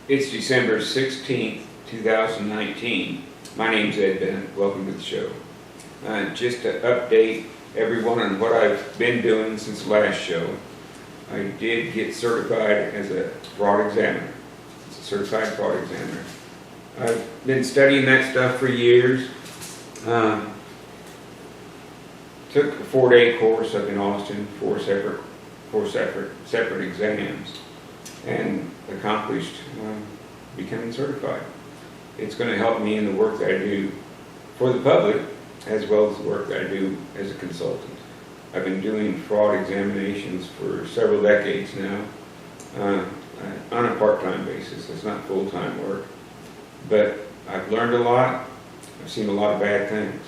It's December 16th, 2019. My name's Ed Bennett. Welcome to the show. Just to update everyone on what I've been doing since the last show, I did get certified as a fraud examiner. It's a certified fraud examiner. I've been studying that stuff for years. Took a 4-day course up in Austin, four separate exams, and accomplished becoming certified. It's going to help me in the work that I do for the public, as well as the work that I do as a consultant. I've been doing fraud examinations for several decades now, on a part-time basis. It's not full-time work, but I've learned a lot. I've seen a lot of bad things.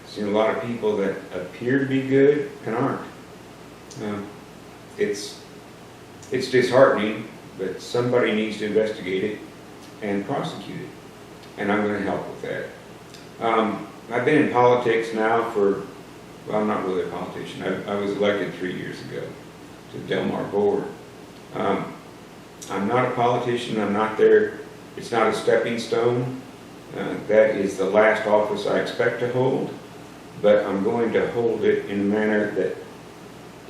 Seen a lot of people that appear to be good and aren't. It's disheartening, but somebody needs to investigate it and prosecute it, and I'm going to help with that. I've been in politics now well, I'm not really a politician. I was elected 3 years ago to the Del Mar board. I'm not a politician. I'm not there. It's not a stepping stone. That is the last office I expect to hold, but I'm going to hold it in a manner that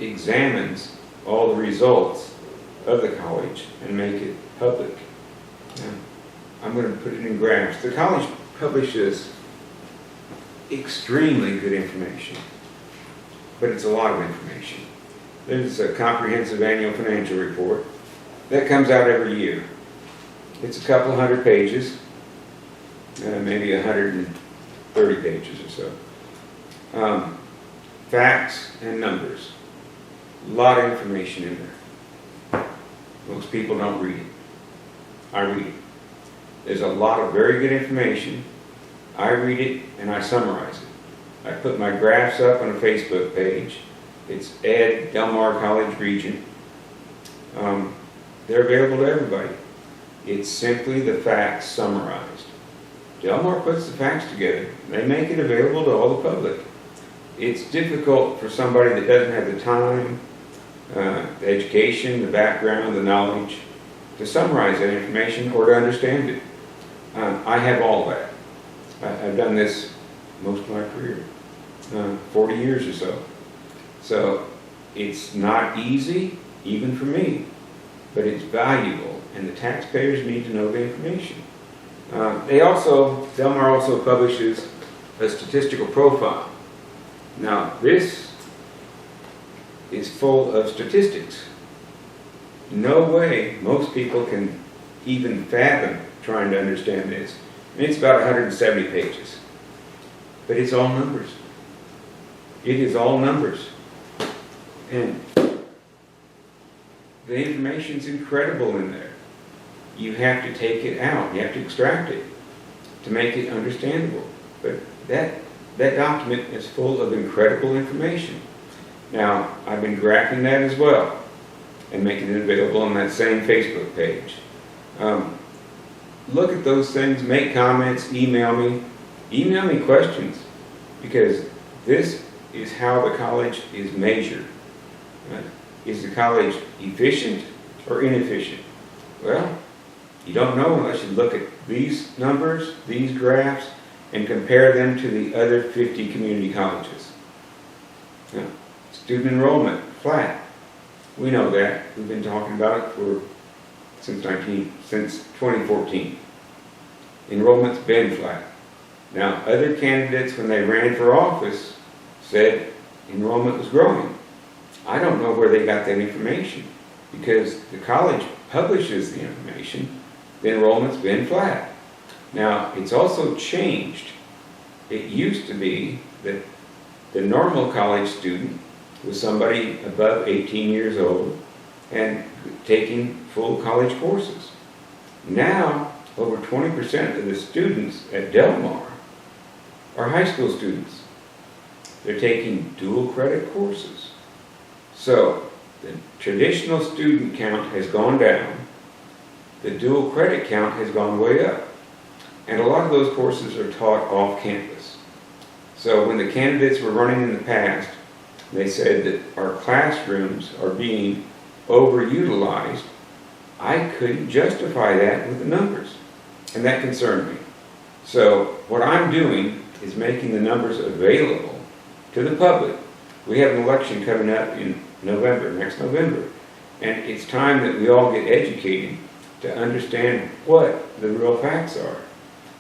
examines all the results of the college and make it public. I'm going to put it in graphs. The college publishes extremely good information, but it's a lot of information. There's a comprehensive annual financial report that comes out every year. It's a couple hundred pages, maybe 130 pages or so. Facts and numbers. A lot of information in there. Most people don't read it. I read it. There's a lot of very good information. I read it and I summarize it. I put my graphs up on a Facebook page. It's Ed, Del Mar College Region. They're available to everybody. It's simply the facts summarized. Del Mar puts the facts together. They make it available to all the public. It's difficult for somebody that doesn't have the time, the education, the background, the knowledge to summarize that information or to understand it. I have all that. I've done this most of my career, 40 years or so. So it's not easy, even for me, but it's valuable, and the taxpayers need to know the information. Del Mar also publishes a statistical profile. Now, this is full of statistics. No way most people can even fathom trying to understand this. And it's about 170 pages. But it's all numbers. It is all numbers. And the information's incredible in there. You have to take it out. You have to extract it to make it understandable. But that document is full of incredible information. Now, I've been graphing that as well and making it available on that same Facebook page. Look at those things, make comments, email me questions, because this is how the college is measured. Is the college efficient or inefficient? Well, you don't know unless you look at these numbers, these graphs, and compare them to the other 50 community colleges. Now, student enrollment, flat. We know that. We've been talking about it since 2014. Enrollment's been flat. Now, other candidates, when they ran for office, said enrollment was growing. I don't know where they got that information, because the college publishes the information. The enrollment's been flat. Now, it's also changed. It used to be that the normal college student was somebody above 18 years old and taking full college courses. Now, over 20% of the students at Del Mar are high school students. They're taking dual credit courses. So, the traditional student count has gone down. The dual credit count has gone way up. And a lot of those courses are taught off campus. So when the candidates were running in the past, they said that our classrooms are being overutilized I couldn't justify that with the numbers, and that concerned me. So what I'm doing is making the numbers available to the public. We have an election coming up in November, next November, and it's time that we all get educated to understand what the real facts are.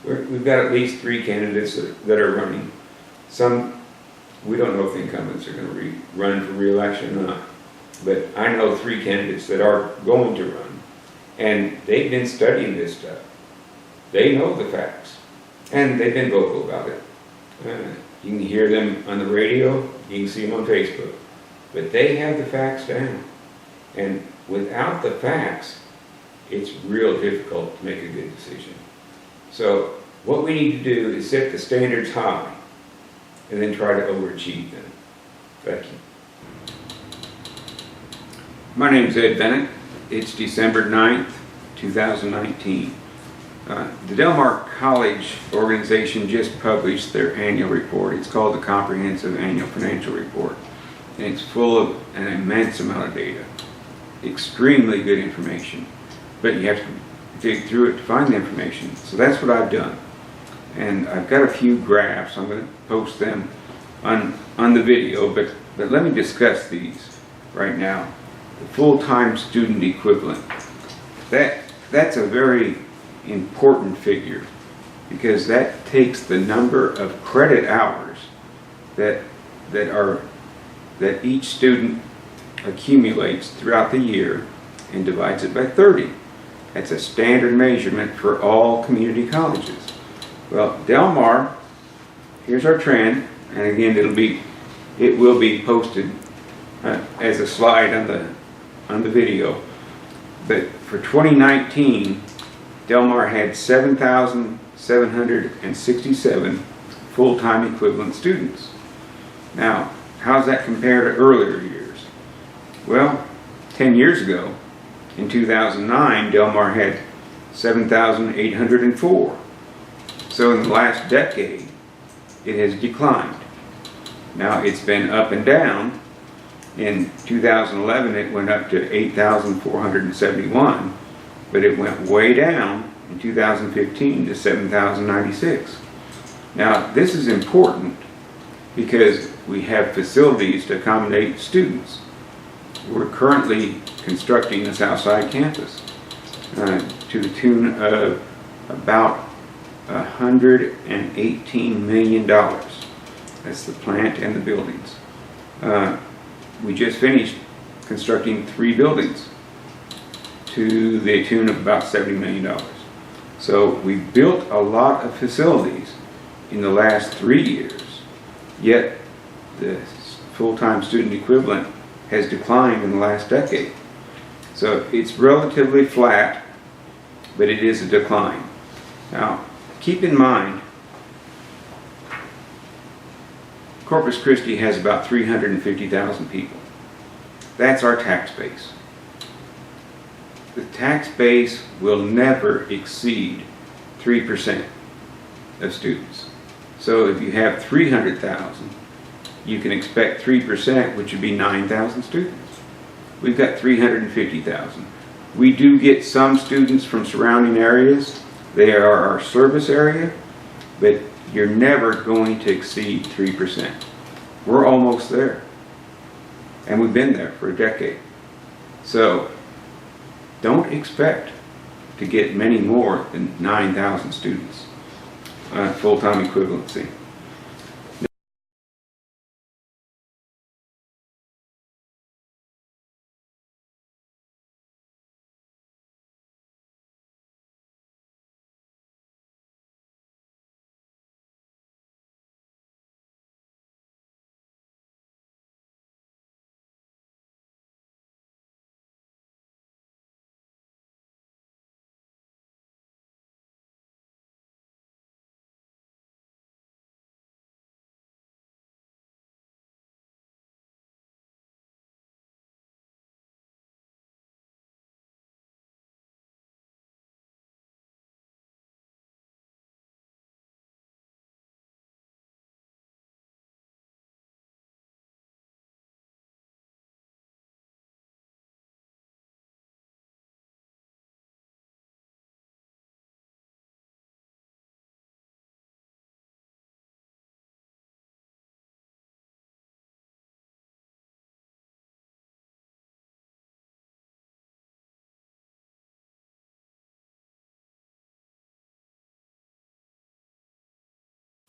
We've got at least 3 candidates that are running. Some, we don't know if the incumbents are going to run for re-election or not, but I know 3 candidates that are going to run, and they've been studying this stuff. They know the facts, and they've been vocal about it. You can hear them on the radio, you can see them on Facebook, but they have the facts down. And without the facts, it's real difficult to make a good decision. So what we need to do is set the standards high and then try to overachieve them. Thank you. My name is Ed Bennett. It's December 9th, 2019. The Del Mar College organization just published their annual report. It's called the Comprehensive Annual Financial Report. And it's full of an immense amount of data. Extremely good information. But you have to dig through it to find the information. So that's what I've done. And I've got a few graphs. I'm going to post them on the video, but let me discuss these right now. The full-time student equivalent. That's a very important figure because that takes the number of credit hours that each student accumulates throughout the year and divides it by 30. That's a standard measurement for all community colleges. Well, Del Mar, here's our trend, and again it will be posted as a slide on the video. But for 2019, Del Mar had 7,767 full-time equivalent students. Now, how's that compare to earlier years? Well, 10 years ago, in 2009, Del Mar had 7,804. So in the last decade, it has declined. Now, it's been up and down. In 2011, it went up to 8,471, but it went way down in 2015 to 7,096. Now, this is important because we have facilities to accommodate students. We're currently constructing the Southside campus to the tune of about $118 million. That's the plant and the buildings. We just finished constructing 3 buildings to the tune of about $70 million. So we built a lot of facilities in the last 3 years, yet the full-time student equivalent has declined in the last decade. So it's relatively flat, but it is a decline. Now, keep in mind, Corpus Christi has about 350,000 people. That's our tax base. The tax base will never exceed 3% of students. So if you have 300,000, you can expect 3%, which would be 9,000 students. We've got 350,000. We do get some students from surrounding areas. They are our service area, but you're never going to exceed 3%. We're almost there. And we've been there for a decade. So don't expect to get many more than 9,000 students full-time equivalency.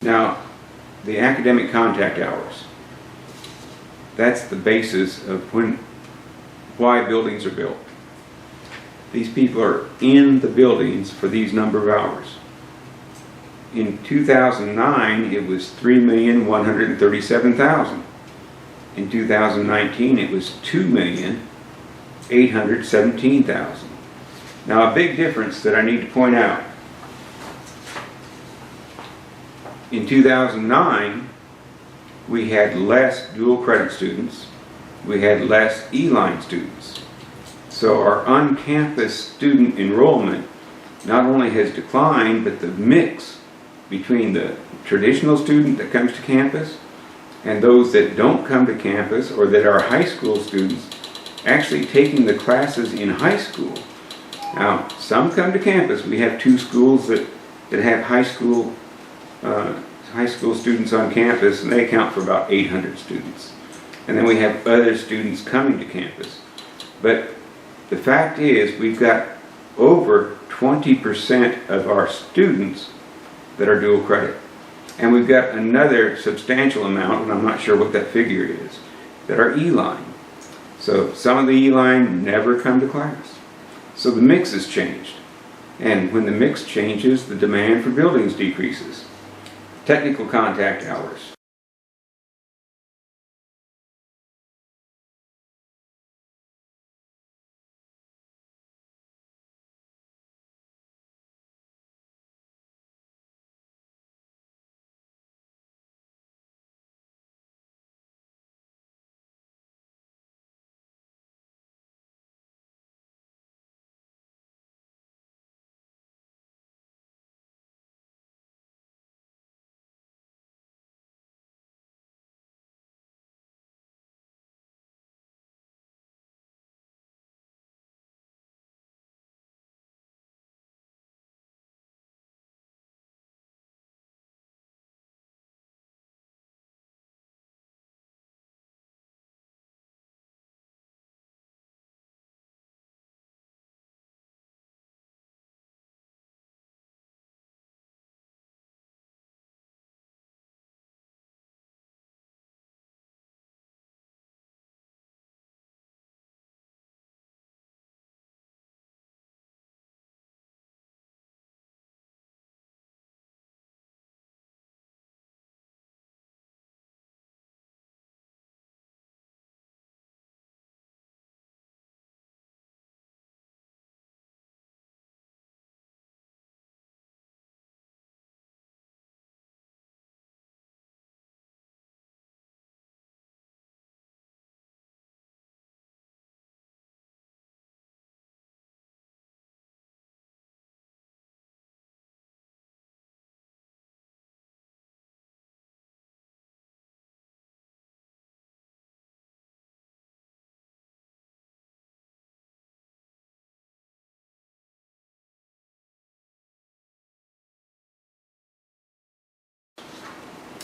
Now, the academic contact hours. That's the basis of why buildings are built. These people are in the buildings for these number of hours. In 2009, it was 3,137,000. In 2019, it was 2,817,000. Now, a big difference that I need to point out. In 2009, we had less dual credit students. We had less E-line students. So our on-campus student enrollment not only has declined, but the mix between the traditional student that comes to campus and those that don't come to campus or that are high school students actually taking the classes in high school. Now, some come to campus. We have 2 schools that have high school students on campus, and they account for about 800 students. And then we have other students coming to campus. But the fact is, we've got over 20% of our students that are dual credit. And we've got another substantial amount, and I'm not sure what that figure is, that are E-line. So some of the E-line never come to class. So the mix has changed. And when the mix changes, the demand for buildings decreases. Technical contact hours.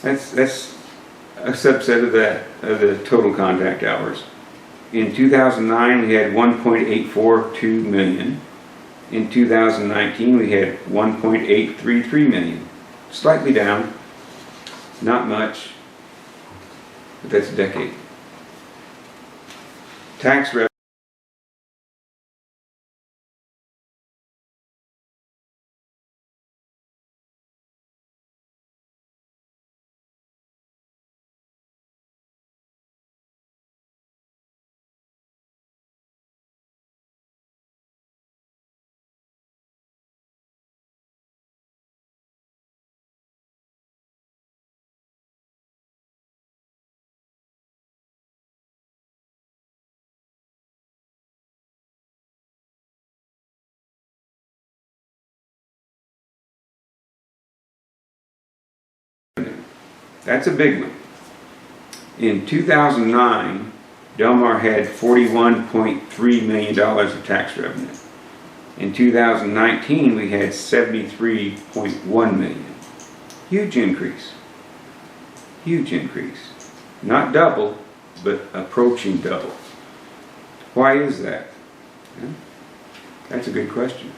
That's a subset of the total contact hours. In 2009, we had 1.842 million. In 2019, we had 1.833 million. Slightly down, not much, but that's a decade. Tax revenue. That's a big one. In 2009, Del Mar had $41.3 million of tax revenue. In 2019, we had $73.1 million. Huge increase. Huge increase. Not double, but approaching double. Why is that? Yeah, that's a good question.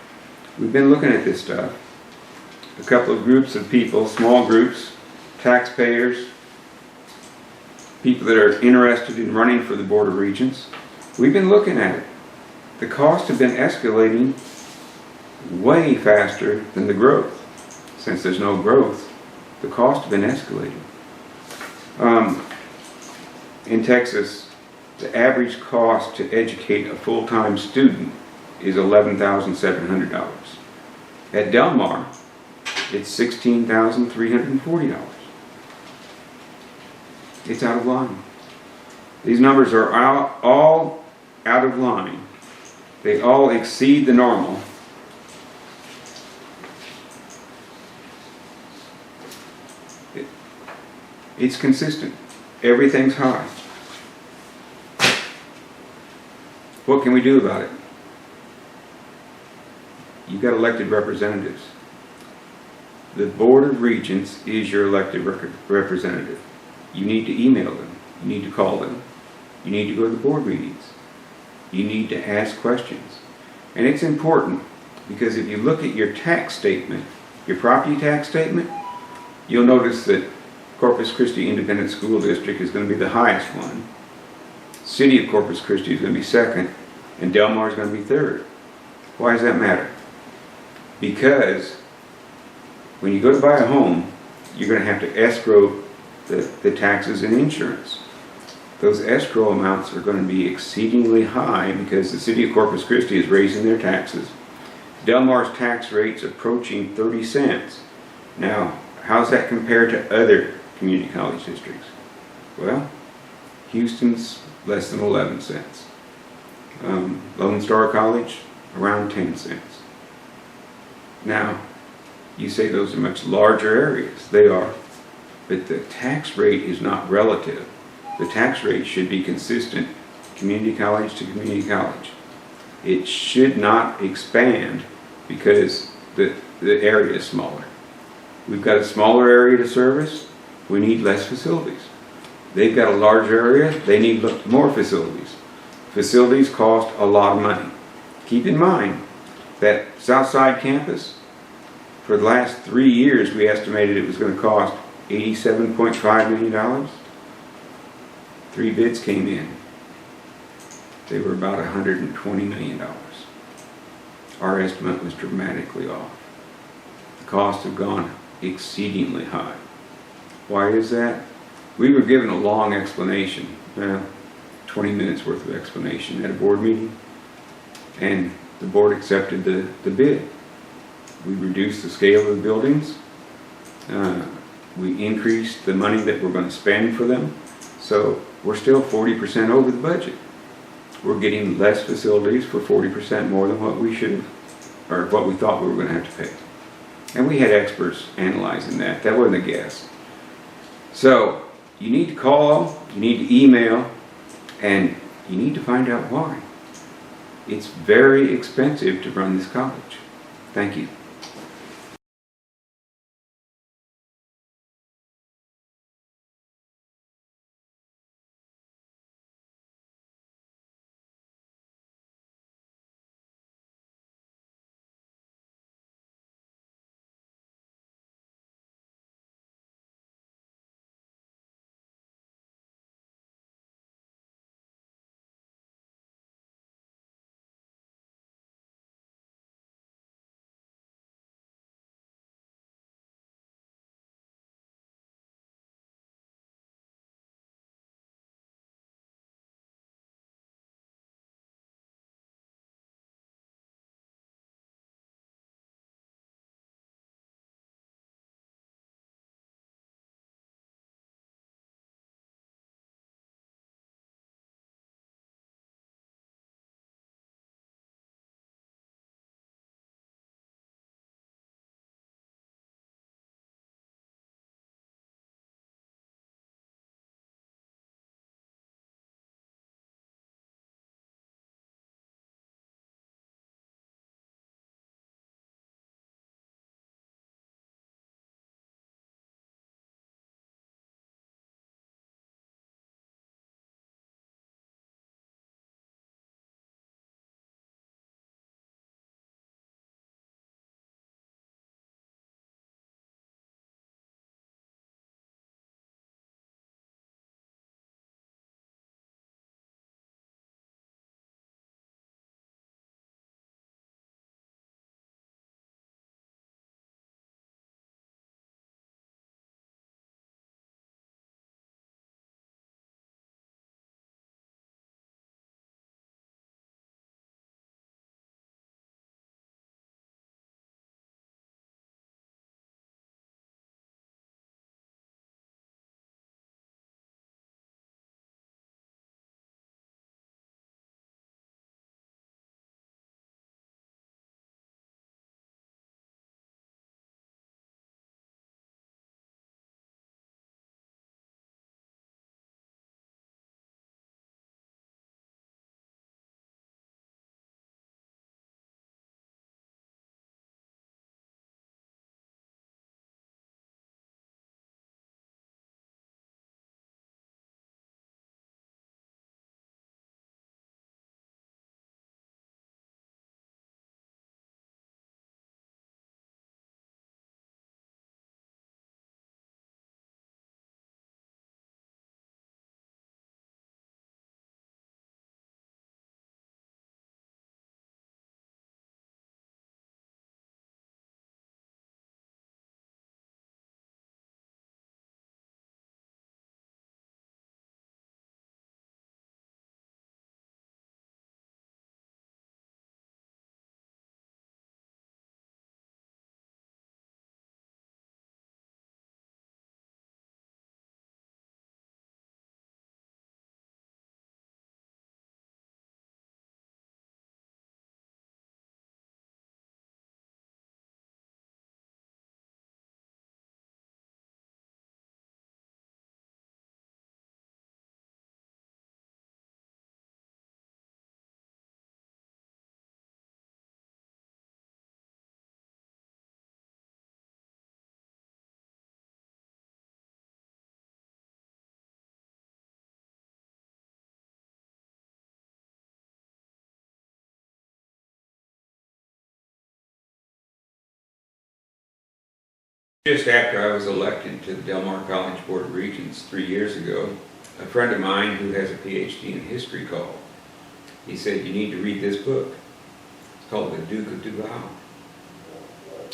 We've been looking at this stuff. A couple of groups of people, small groups, taxpayers, people that are interested in running for the Board of Regents, we've been looking at it. The costs have been escalating way faster than the growth. Since there's no growth, the costs have been escalating. In Texas, the average cost to educate a full-time student is $11,700. At Del Mar, it's $16,340. It's out of line. These numbers are all out of line. They all exceed the normal. It's consistent. Everything's high. What can we do about it? You've got elected representatives. The Board of Regents is your elected representative. You need to email them. You need to call them. You need to go to the board meetings. You need to ask questions. And it's important because if you look at your tax statement, your property tax statement, you'll notice that Corpus Christi Independent School District is going to be the highest one. City of Corpus Christi is going to be second, and Del Mar is going to be third. Why does that matter? Because when you go to buy a home, you're going to have to escrow the taxes and insurance. Those escrow amounts are going to be exceedingly high because the City of Corpus Christi is raising their taxes. Del Mar's tax rate's approaching 30 cents. Now, how's that compared to other community college districts? Well, Houston's less than 11 cents. Lone Star College, around 10 cents. Now, you say those are much larger areas. They are. But the tax rate is not relative. The tax rate should be consistent, community college to community college. It should not expand because the area is smaller. We've got a smaller area to service, we need less facilities. They've got a larger area, they need more facilities. Facilities cost a lot of money. Keep in mind that Southside campus, for the last 3 years, we estimated it was going to cost $87.5 million. 3 bids came in. They were about $120 million. Our estimate was dramatically off. The costs have gone exceedingly high. Why is that? We were given a long explanation, 20 minutes worth of explanation at a board meeting, and the board accepted the bid. We reduced the scale of the buildings. We increased the money that we're going to spend for them. So we're still 40% over the budget. We're getting less facilities for 40% more than what we should have, or what we thought we were going to have to pay. And we had experts analyzing that. That wasn't a guess. So you need to call, you need to email, and you need to find out why. It's very expensive to run this college. Thank you. Just after I was elected to the Del Mar College Board of Regents 3 years ago, a friend of mine who has a PhD in history called. He said, "You need to read this book. It's called The Duke of Duval."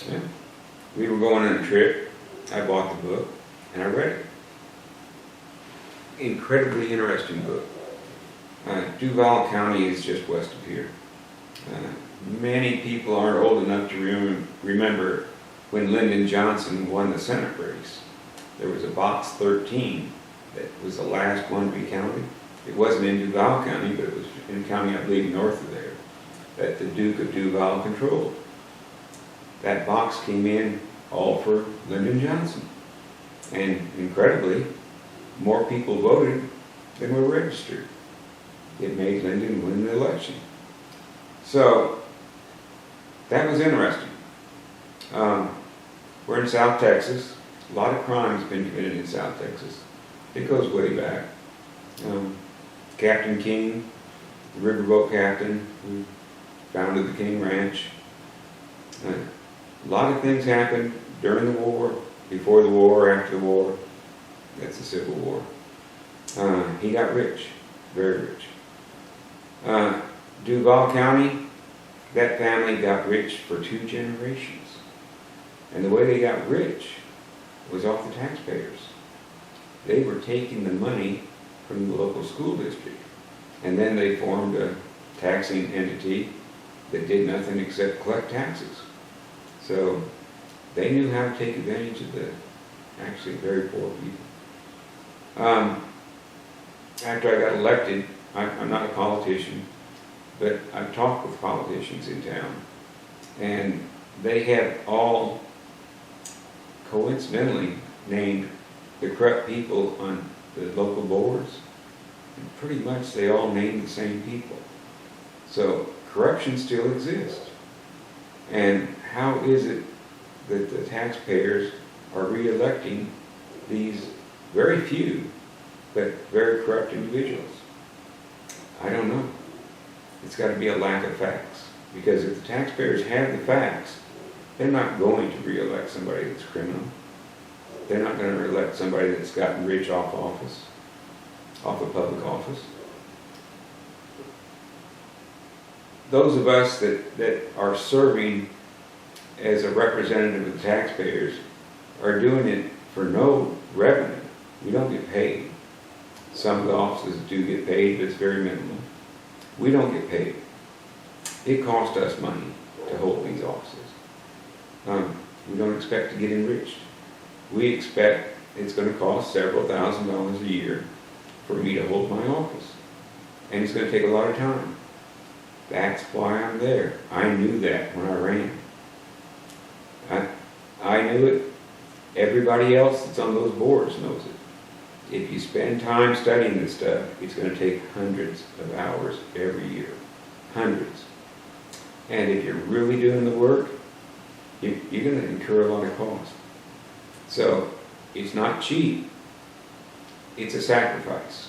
Yeah. We were going on a trip. I bought the book and I read it. Incredibly interesting book. Duval County is just west of here. Many people aren't old enough to remember when Lyndon Johnson won the Senate race. There was a Box 13 that was the last one to be counted. It wasn't in Duval County, but it was in a county, I believe, north of there, that the Duke of Duval controlled. That box came in all for Lyndon Johnson. And incredibly, more people voted than were registered. It made Lyndon win the election. So, that was interesting. We're in South Texas. A lot of crime has been committed in South Texas. It goes way back. Captain King, the riverboat captain who founded the King Ranch. A lot of things happened during the war, before the war, after the war. That's the Civil War. He got rich, very rich. Duval County, that family got rich for 2 generations. And the way they got rich was off the taxpayers. They were taking the money from the local school district. And then they formed a taxing entity that did nothing except collect taxes. So they knew how to take advantage of the actually very poor people. After I got elected, I'm not a politician, but I've talked with politicians in town, and they have all coincidentally named the corrupt people on the local boards, and pretty much they all name the same people. So corruption still exists. And how is it that the taxpayers are re-electing these very few but very corrupt individuals? I don't know. It's got to be a lack of facts. Because if the taxpayers have the facts, they're not going to re-elect somebody that's criminal. They're not going to re-elect somebody that's gotten rich off office, off of public office. Those of us that are serving as a representative of the taxpayers are doing it for no revenue. We don't get paid. Some of the offices do get paid, but it's very minimal. We don't get paid. It costs us money to hold these offices. We don't expect to get enriched. We expect it's going to cost several $1,000s a year for me to hold my office. And it's going to take a lot of time. That's why I'm there. I knew that when I ran. I knew it. Everybody else that's on those boards knows it. If you spend time studying this stuff, it's going to take hundreds of hours every year. Hundreds. And if you're really doing the work, you're going to incur a lot of cost. So, it's not cheap. It's a sacrifice.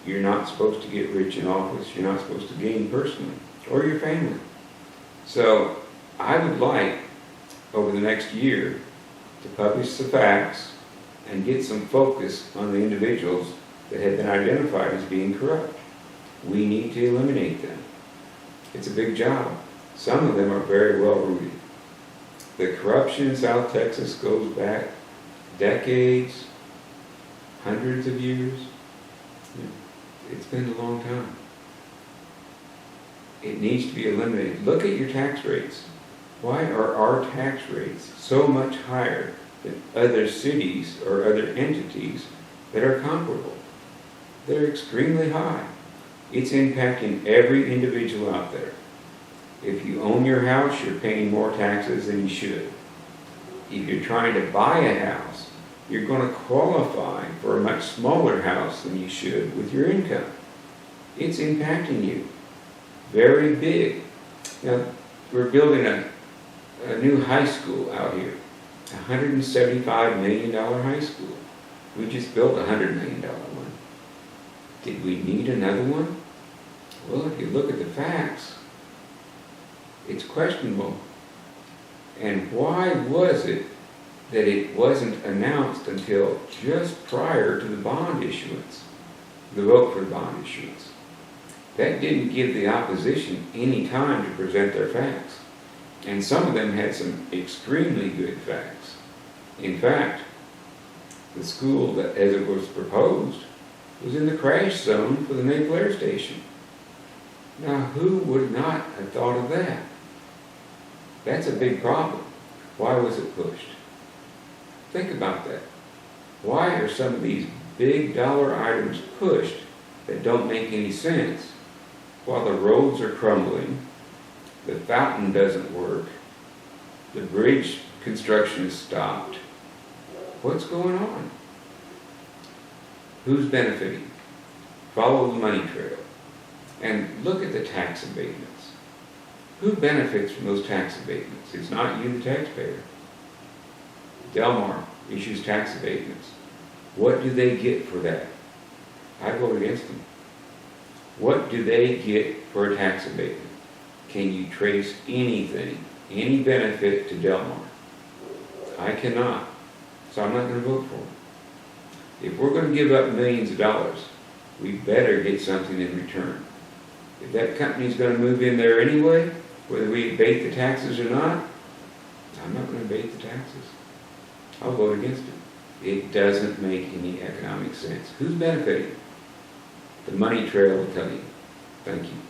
You're not supposed to get rich in office. You're not supposed to gain personally, or your family. So, I would like, over the next year, to publish the facts and get some focus on the individuals that have been identified as being corrupt. We need to eliminate them. It's a big job. Some of them are very well rooted. The corruption in South Texas goes back decades, hundreds of years. It's been a long time. It needs to be eliminated. Look at your tax rates. Why are our tax rates so much higher than other cities or other entities that are comparable? They're extremely high. It's impacting every individual out there. If you own your house, you're paying more taxes than you should. If you're trying to buy a house, you're going to qualify for a much smaller house than you should with your income. It's impacting you. Very big. Now, we're building a new high school out here. $175 million high school. We just built a $100 million one. Did we need another one? Well, if you look at the facts, it's questionable. And why was it that it wasn't announced until just prior to the bond issuance, the vote for bond issuance. That didn't give the opposition any time to present their facts. And some of them had some extremely good facts. In fact, the school that, as it was proposed, was in the crash zone for the Maple Air Station. Now, who would not have thought of that? That's a big problem. Why was it pushed? Think about that. Why are some of these big dollar items pushed that don't make any sense while the roads are crumbling, the fountain doesn't work, the bridge construction is stopped? What's going on? Who's benefiting? Follow the money trail and look at the tax abatements. Who benefits from those tax abatements? It's not you, the taxpayer. Delmar issues tax abatements. What do they get for that? I vote against them. What do they get for a tax abatement? Can you trace anything, any benefit to Delmar? I cannot. So I'm not going to vote for them. If we're going to give up millions of dollars, we better get something in return. If that company's going to move in there anyway, whether we abate the taxes or not, I'm not going to abate the taxes. I'll vote against it. It doesn't make any economic sense. Who's benefiting? The money trail will tell you. Thank you.